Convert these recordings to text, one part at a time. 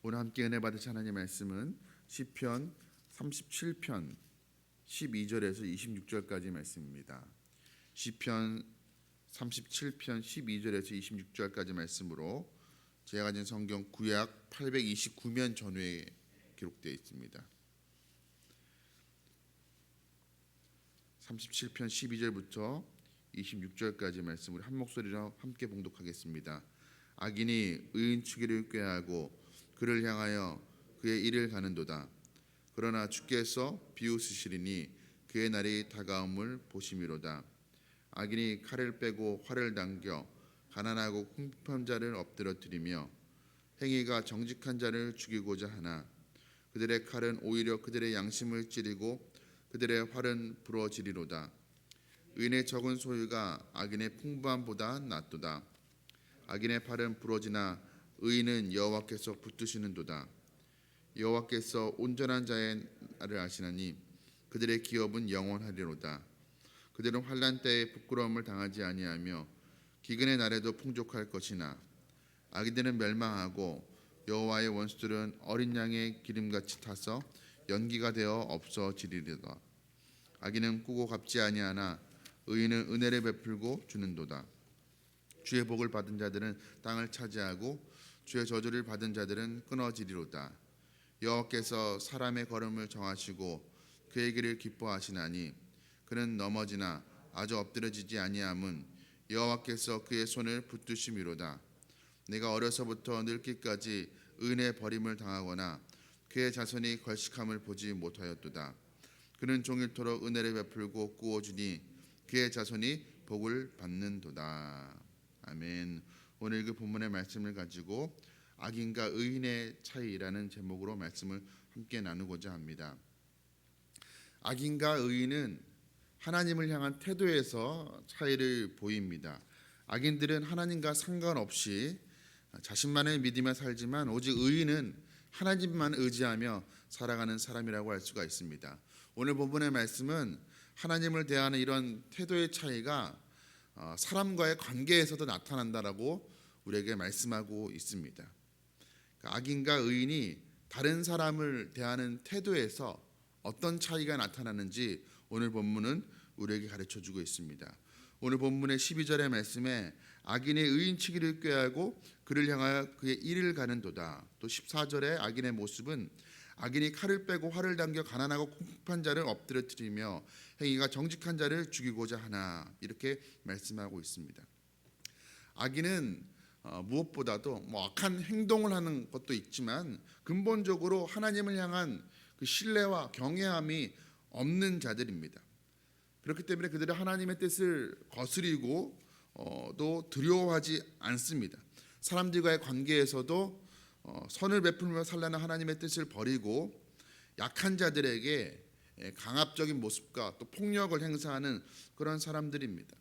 오늘 함께 은혜 받으신 하나님의 말씀은 시편 37편 12절에서 26절까지 말씀입니다. 시편 37편 12절에서 26절까지 말씀으로 제가 가진 성경 구약 829면 전후에 기록되어 있습니다. 37편 12절부터 26절까지 말씀을 한 목소리로 함께 봉독하겠습니다. 악인이 의인 치기를 꾀하고 그를 향하여 그의 일을 가는도다. 그러나 주께서 비웃으시리니 그의 날이 다가옴을 보심이로다. 악인이 칼을 빼고 활을 당겨 가난하고 궁핍한 자를 엎드러뜨리며 행위가 정직한 자를 죽이고자 하나 그들의 칼은 오히려 그들의 양심을 찌르고 그들의 활은 부러지리로다. 의인의 적은 소유가 악인의 풍부함보다 낫도다. 악인의 팔은 부러지나 의인은 여호와께서 붙드시는도다. 여호와께서 온전한 자의 날을 아시나니 그들의 기업은 영원하리로다. 그들은 환난 때에 부끄러움을 당하지 아니하며 기근의 날에도 풍족할 것이나 악인들은 멸망하고 여호와의 원수들은 어린 양의 기름같이 타서 연기가 되어 없어지리로다. 악인은 꾸고 갚지 아니하나 의인은 은혜를 베풀고 주는도다. 주의 복을 받은 자들은 땅을 차지하고 주의 저주를 받은 자들은 끊어지리로다. 여호와께서 사람의 걸음을 정하시고 그의 길을 기뻐하시나니 그는 넘어지나 아주 엎드러지지 아니함은 여호와께서 그의 손을 붙드심이로다. 내가 어려서부터 늙기까지 의인의 버림을 당하거나 그의 자손이 걸식함을 보지 못하였도다. 그는 종일토록 은혜를 베풀고 꾸어주니 그의 자손이 복을 받는도다. 아멘. 오늘 그 본문의 말씀을 가지고 악인과 의인의 차이라는 제목으로 말씀을 함께 나누고자 합니다. 악인과 의인은 하나님을 향한 태도에서 차이를 보입니다. 악인들은 하나님과 상관없이 자신만의 믿음에 살지만 오직 의인은 하나님만 의지하며 살아가는 사람이라고 할 수가 있습니다. 오늘 본문의 말씀은 하나님을 대하는 이런 태도의 차이가 사람과의 관계에서도 나타난다라고 우리에게 말씀하고 있습니다. 악인과 의인이 다른 사람을 대하는 태도에서 어떤 차이가 나타나는지 오늘 본문은 우리에게 가르쳐주고 있습니다. 오늘 본문의 12절의 말씀에 악인의 의인 치기를 꾀하고 그를 향하여 그의 일을 가는도다. 또 14절의 악인의 모습은 악인이 칼을 빼고 활을 당겨 가난하고 궁핍한 자를 엎드러뜨리며 행위가 정직한 자를 죽이고자 하나, 이렇게 말씀하고 있습니다. 악인은 무엇보다도 악한 행동을 하는 것도 있지만 근본적으로 하나님을 향한 그 신뢰와 경외함이 없는 자들입니다. 그렇기 때문에 그들은 하나님의 뜻을 거스리고 또 두려워하지 않습니다. 사람들과의 관계에서도 선을 베풀며 살라는 하나님의 뜻을 버리고 약한 자들에게 강압적인 모습과 또 폭력을 행사하는 그런 사람들입니다.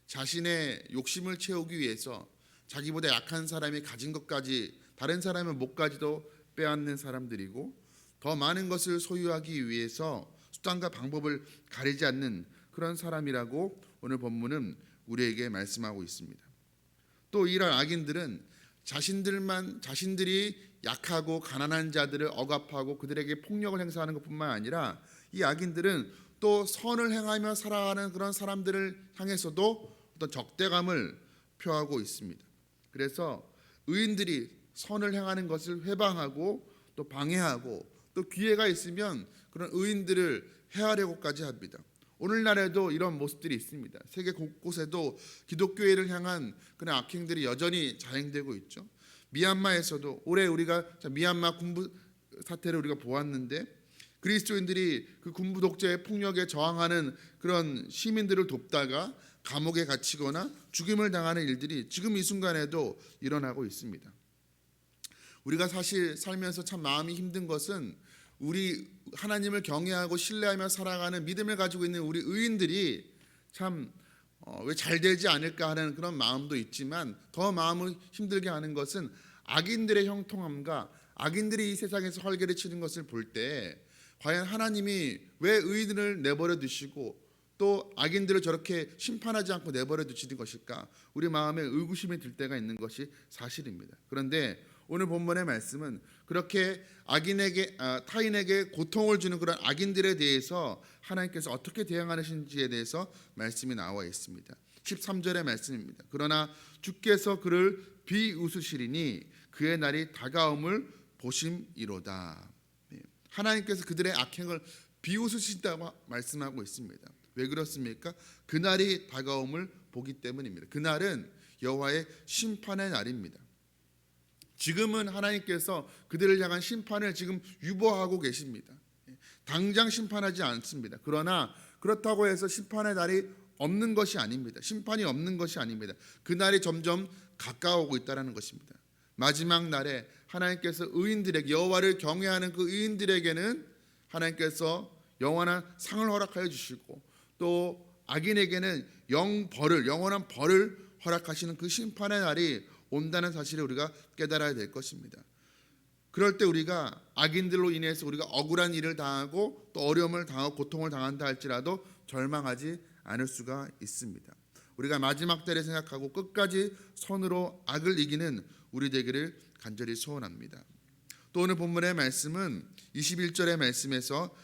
자신의 욕심을 채우기 위해서 자기보다 약한 사람이 가진 것까지 다른 사람의 몫까지도 빼앗는 사람들이고 더 많은 것을 소유하기 위해서 수단과 방법을 가리지 않는 그런 사람이라고 오늘 본문은 우리에게 말씀하고 있습니다. 또 이런 악인들은 자신들이 약하고 가난한 자들을 억압하고 그들에게 폭력을 행사하는 것뿐만 아니라 이 악인들은 또 선을 행하며 살아가는 그런 사람들을 향해서도 어떤 적대감을 표하고 있습니다. 그래서 의인들이 선을 행하는 것을 회방하고 또 방해하고 또 기회가 있으면 그런 의인들을 해하려고까지 합니다. 오늘날에도 이런 모습들이 있습니다. 세계 곳곳에도 기독교회를 향한 그런 악행들이 여전히 자행되고 있죠. 미얀마에서도 올해 우리가 미얀마 군부 사태를 우리가 보았는데 그리스도인들이 그 군부 독재의 폭력에 저항하는 그런 시민들을 돕다가 감옥에 갇히거나 죽임을 당하는 일들이 지금 이 순간에도 일어나고 있습니다. 우리가 사실 살면서 참 마음이 힘든 것은 우리 하나님을 경외하고 신뢰하며 살아가는 믿음을 가지고 있는 우리 의인들이 참 왜 잘 되지 않을까 하는 그런 마음도 있지만 더 마음을 힘들게 하는 것은 악인들의 형통함과 악인들이 이 세상에서 헐게를 치는 것을 볼 때 과연 하나님이 왜 의인을 내버려 두시고 또 악인들을 저렇게 심판하지 않고 내버려 두시는 것일까? 우리 마음에 의구심이 들 때가 있는 것이 사실입니다. 그런데 오늘 본문의 말씀은 그렇게 타인에게 고통을 주는 그런 악인들에 대해서 하나님께서 어떻게 대응하시는지에 대해서 말씀이 나와 있습니다. 13절의 말씀입니다. 그러나 주께서 그를 비웃으시리니 그의 날이 다가옴을 보심이로다. 하나님께서 그들의 악행을 비웃으신다고 말씀하고 있습니다. 왜 그렇습니까? 그날이 다가옴을 보기 때문입니다. 그날은 여호와의 심판의 날입니다. 지금은 하나님께서 그들을 향한 심판을 지금 유보하고 계십니다. 당장 심판하지 않습니다. 그러나 그렇다고 해서 심판의 날이 없는 것이 아닙니다. 심판이 없는 것이 아닙니다. 그날이 점점 가까워오고 있다는 것입니다. 마지막 날에 하나님께서 의인들에게, 여호와를 경외하는 그 의인들에게는 하나님께서 영원한 상을 허락하여 주시고, 또 악인에게는 영원한 벌을 허락하시는 그 심판의 날이 온다는 사실을 우리가 깨달아야 될 것입니다. 그럴 때 우리가 악인들로 인해서 우리가 억울한 일을 당하고 또 어려움을 당하고 고통을 당한다 할지라도 절망하지 않을 수가 있습니다. 우리가 마지막 때를 생각하고 끝까지 선으로 악을 이기는 우리 되기를 간절히 소원합니다. 또 오늘 본문의 말씀은 21절의 말씀에서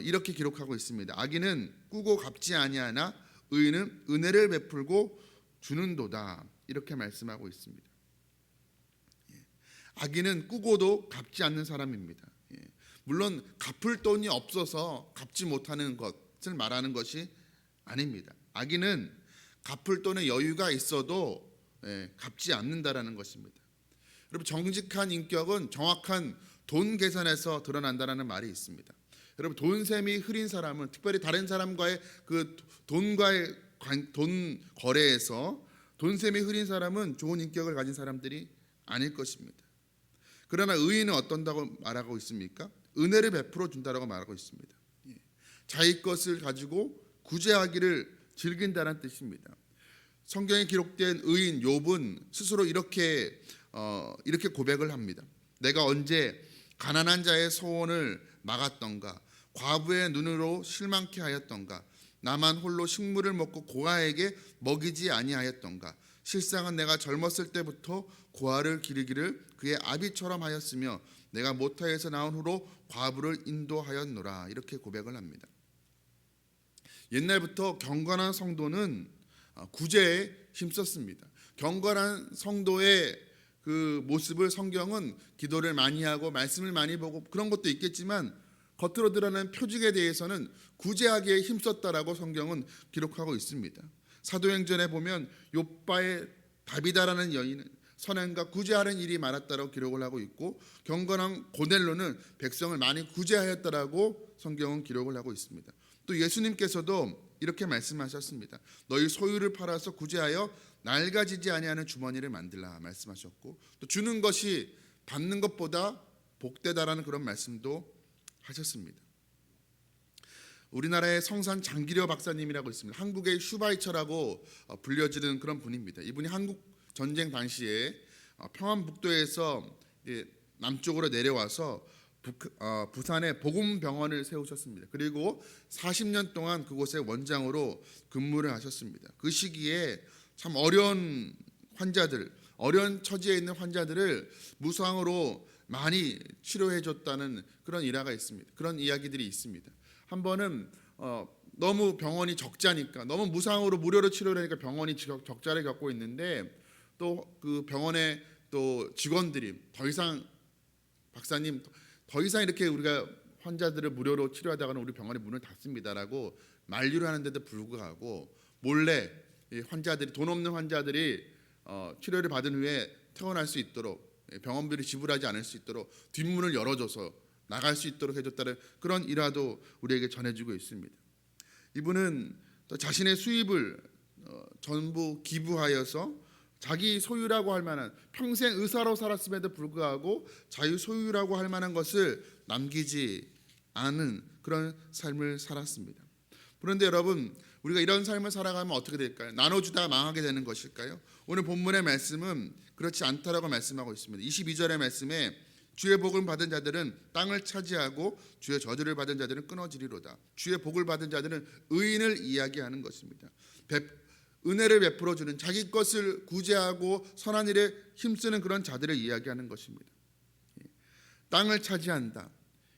이렇게 기록하고 있습니다. 악인은 꾸고 갚지 아니하나 의인은 은혜를 베풀고 주는도다. 이렇게 말씀하고 있습니다. 악인은 꾸고도 갚지 않는 사람입니다. 물론 갚을 돈이 없어서 갚지 못하는 것을 말하는 것이 아닙니다. 악인은 갚을 돈의 여유가 있어도 갚지 않는다라는 것입니다. 여러분, 정직한 인격은 정확한 돈 계산에서 드러난다는 말이 있습니다. 여러분, 돈셈이 흐린 사람은, 특별히 다른 사람과의 그 돈 거래에서 돈셈이 흐린 사람은 좋은 인격을 가진 사람들이 아닐 것입니다. 그러나 의인은 어떤다고 말하고 있습니까? 은혜를 베풀어 준다라고 말하고 있습니다. 자기 것을 가지고 구제하기를 즐긴다는 뜻입니다. 성경에 기록된 의인 욥은 스스로 이렇게 고백을 합니다. 내가 언제 가난한 자의 소원을 막았던가, 과부의 눈으로 실망케 하였던가, 나만 홀로 식물을 먹고 고아에게 먹이지 아니하였던가. 실상은 내가 젊었을 때부터 고아를 기르기를 그의 아비처럼 하였으며 내가 모타에서 나온 후로 과부를 인도하였노라. 이렇게 고백을 합니다. 옛날부터 경건한 성도는 구제에 힘썼습니다. 경건한 성도의 그 모습을 성경은 기도를 많이 하고 말씀을 많이 보고 그런 것도 있겠지만 겉으로 드러나는 표직에 대해서는 구제하기에 힘썼다라고 성경은 기록하고 있습니다. 사도행전에 보면 욥바의 다비다라는 여인은 선행과 구제하는 일이 많았다라고 기록을 하고 있고, 경건한 고넬로는 백성을 많이 구제하였다라고 성경은 기록을 하고 있습니다. 또 예수님께서도 이렇게 말씀하셨습니다. 너희 소유를 팔아서 구제하여 낡아지지 아니하는 주머니를 만들라 말씀하셨고, 또 주는 것이 받는 것보다 복되다라는 그런 말씀도 하셨습니다. 우리나라의 성산 장기려 박사님이라고 있습니다. 한국의 슈바이처라고 불려지는 그런 분입니다. 이분이 한국 전쟁 당시에 평안북도에서 남쪽으로 내려와서 부산에 복음병원을 세우셨습니다. 그리고 40년 동안 그곳의 원장으로 근무를 하셨습니다. 그 시기에 참 어려운 처지에 있는 환자들을 무상으로 많이 치료해 줬다는 그런 일화가 있습니다. 그런 이야기들이 있습니다. 한 번은 너무 병원이 적자니까, 너무 무료로 치료를 하니까 병원이 적자를 겪고 있는데, 또 그 병원의 또 직원들이 박사님 더 이상 이렇게 우리가 환자들을 무료로 치료하다가는 우리 병원의 문을 닫습니다라고 만류를 하는데도 불구하고 몰래 돈 없는 환자들이 치료를 받은 후에 퇴원할 수 있도록, 병원비를 지불하지 않을 수 있도록 뒷문을 열어줘서 나갈 수 있도록 해줬다는 그런 일화도 우리에게 전해지고 있습니다. 이분은 또 자신의 수입을 전부 기부하여서 자기 소유라고 할 만한, 평생 의사로 살았음에도 불구하고 자유 소유라고 할 만한 것을 남기지 않은 그런 삶을 살았습니다. 그런데 여러분, 우리가 이런 삶을 살아가면 어떻게 될까요? 나눠주다가 망하게 되는 것일까요? 오늘 본문의 말씀은 그렇지 않다라고 말씀하고 있습니다. 22절의 말씀에 주의 복을 받은 자들은 땅을 차지하고 주의 저주를 받은 자들은 끊어지리로다. 주의 복을 받은 자들은 의인을 이야기하는 것입니다. 은혜를 베풀어 주는, 자기 것을 구제하고 선한 일에 힘쓰는 그런 자들을 이야기하는 것입니다. 땅을 차지한다.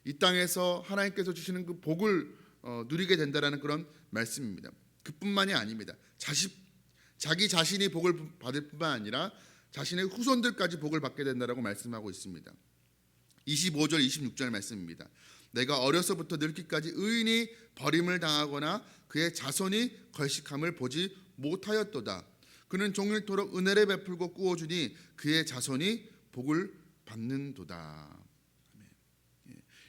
이 땅에서 하나님께서 주시는 그 복을 누리게 된다라는 그런 말씀입니다. 그뿐만이 아닙니다. 자기 자신이 복을 받을 뿐만 아니라 자신의 후손들까지 복을 받게 된다라고 말씀하고 있습니다. 25절 26절 말씀입니다. 내가 어려서부터 늙기까지 의인이 버림을 당하거나 그의 자손이 걸식함을 보지 못하였도다. 그는 종일토록 은혜를 베풀고 꾸어주니 그의 자손이 복을 받는도다.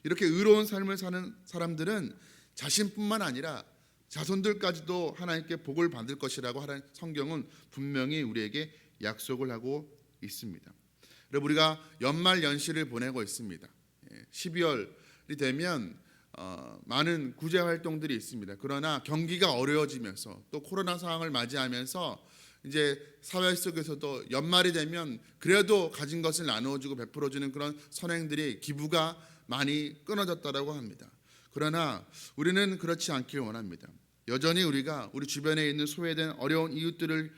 이렇게 의로운 삶을 사는 사람들은 자신뿐만 아니라 자손들까지도 하나님께 복을 받을 것이라고 하는 성경은 분명히 우리에게 약속을 하고 있습니다. 여러분, 우리가 연말 연시를 보내고 있습니다. 12월이 되면 많은 구제 활동들이 있습니다. 그러나 경기가 어려워지면서 또 코로나 상황을 맞이하면서 이제 사회 속에서도 연말이 되면 그래도 가진 것을 나누어주고 베풀어주는 그런 선행들이, 기부가 많이 끊어졌다라고 합니다. 그러나 우리는 그렇지 않길 원합니다. 여전히 우리가 우리 주변에 있는 소외된 어려운 이웃들을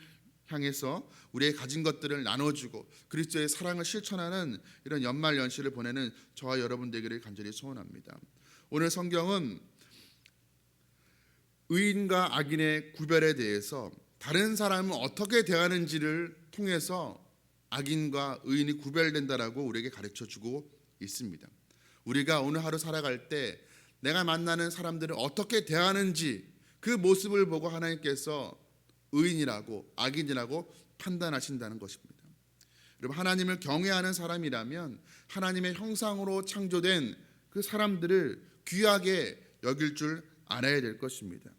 향해서 우리의 가진 것들을 나눠주고 그리스도의 사랑을 실천하는 이런 연말 연시를 보내는 저와 여러분 되기를 간절히 소원합니다. 오늘 성경은 의인과 악인의 구별에 대해서 다른 사람을 어떻게 대하는지를 통해서 악인과 의인이 구별된다라고 우리에게 가르쳐주고 있습니다. 우리가 오늘 하루 살아갈 때 내가 만나는 사람들을 어떻게 대하는지 그 모습을 보고 하나님께서 의인이라고 악인이라고 판단하신다는 것입니다. 여러분, 하나님을 경외하는 사람이라면 하나님의 형상으로 창조된 그 사람들을 귀하게 여길 줄 알아야 될 것입니다.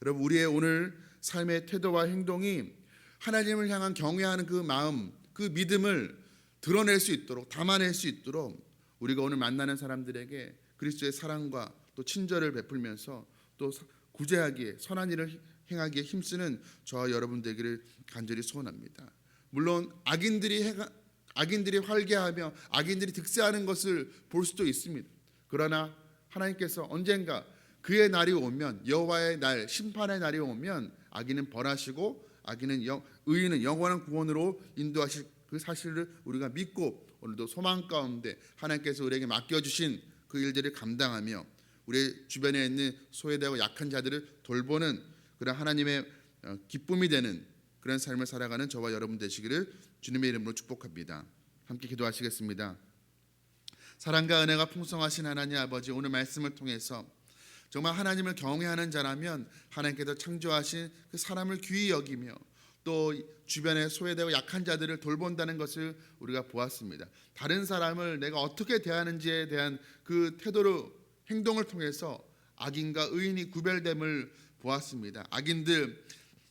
여러분, 우리의 오늘 삶의 태도와 행동이 하나님을 향한 경외하는 그 마음, 그 믿음을 드러낼 수 있도록, 담아낼 수 있도록 우리가 오늘 만나는 사람들에게 그리스도의 사랑과 또 친절을 베풀면서 또 구제하기에, 선한 일을 행하기에 힘쓰는 저와 여러분 되기를 간절히 소원합니다. 물론 악인들이 활개하며 악인들이 득세하는 것을 볼 수도 있습니다. 그러나 하나님께서 언젠가 그의 날이 오면, 여호와의 날, 심판의 날이 오면 악인은 벌하시고 의인은 영원한 구원으로 인도하실 그 사실을 우리가 믿고 오늘도 소망 가운데 하나님께서 우리에게 맡겨주신 그 일들을 감당하며 우리 주변에 있는 소외되고 약한 자들을 돌보는 그런 하나님의 기쁨이 되는 그런 삶을 살아가는 저와 여러분 되시기를 주님의 이름으로 축복합니다. 함께 기도하시겠습니다. 사랑과 은혜가 풍성하신 하나님 아버지, 오늘 말씀을 통해서 정말 하나님을 경외하는 자라면 하나님께서 창조하신 그 사람을 귀히 여기며 또 주변에 소외되고 약한 자들을 돌본다는 것을 우리가 보았습니다. 다른 사람을 내가 어떻게 대하는지에 대한 그 태도로, 행동을 통해서 악인과 의인이 구별됨을 보았습니다. 악인들,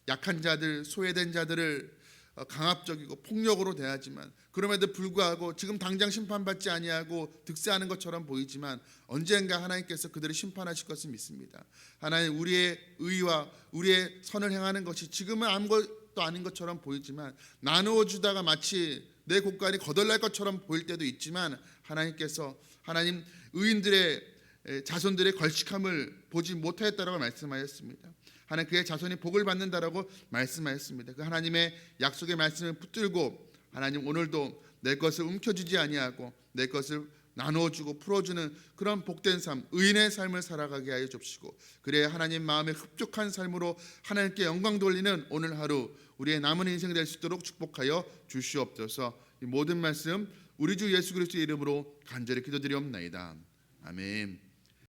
약한 자들, 소외된 자들을 강압적이고 폭력으로 대하지만 그럼에도 불구하고 지금 당장 심판받지 아니하고 득세하는 것처럼 보이지만 언젠가 하나님께서 그들을 심판하실 것을 믿습니다. 하나님, 우리의 의와 우리의 선을 행하는 것이 지금은 아무것도 아닌 것처럼 보이지만 나누어 주다가 마치 내 곳간이 거덜날 것처럼 보일 때도 있지만 하나님께서 하나님 의인들의 자손들의 걸식함을 보지 못하였다라고 말씀하였습니다. 하나님, 그의 자손이 복을 받는다라고 말씀하였습니다. 그 하나님의 약속의 말씀을 붙들고 하나님, 오늘도 내 것을 움켜쥐지 아니하고 내 것을 나누어주고 풀어주는 그런 복된 삶, 의인의 삶을 살아가게 하여 주시고 그래야 하나님 마음에 흡족한 삶으로 하나님께 영광 돌리는 오늘 하루 우리의 남은 인생 될 수 있도록 축복하여 주시옵소서. 이 모든 말씀 우리 주 예수 그리스도의 이름으로 간절히 기도드리옵나이다. 아멘.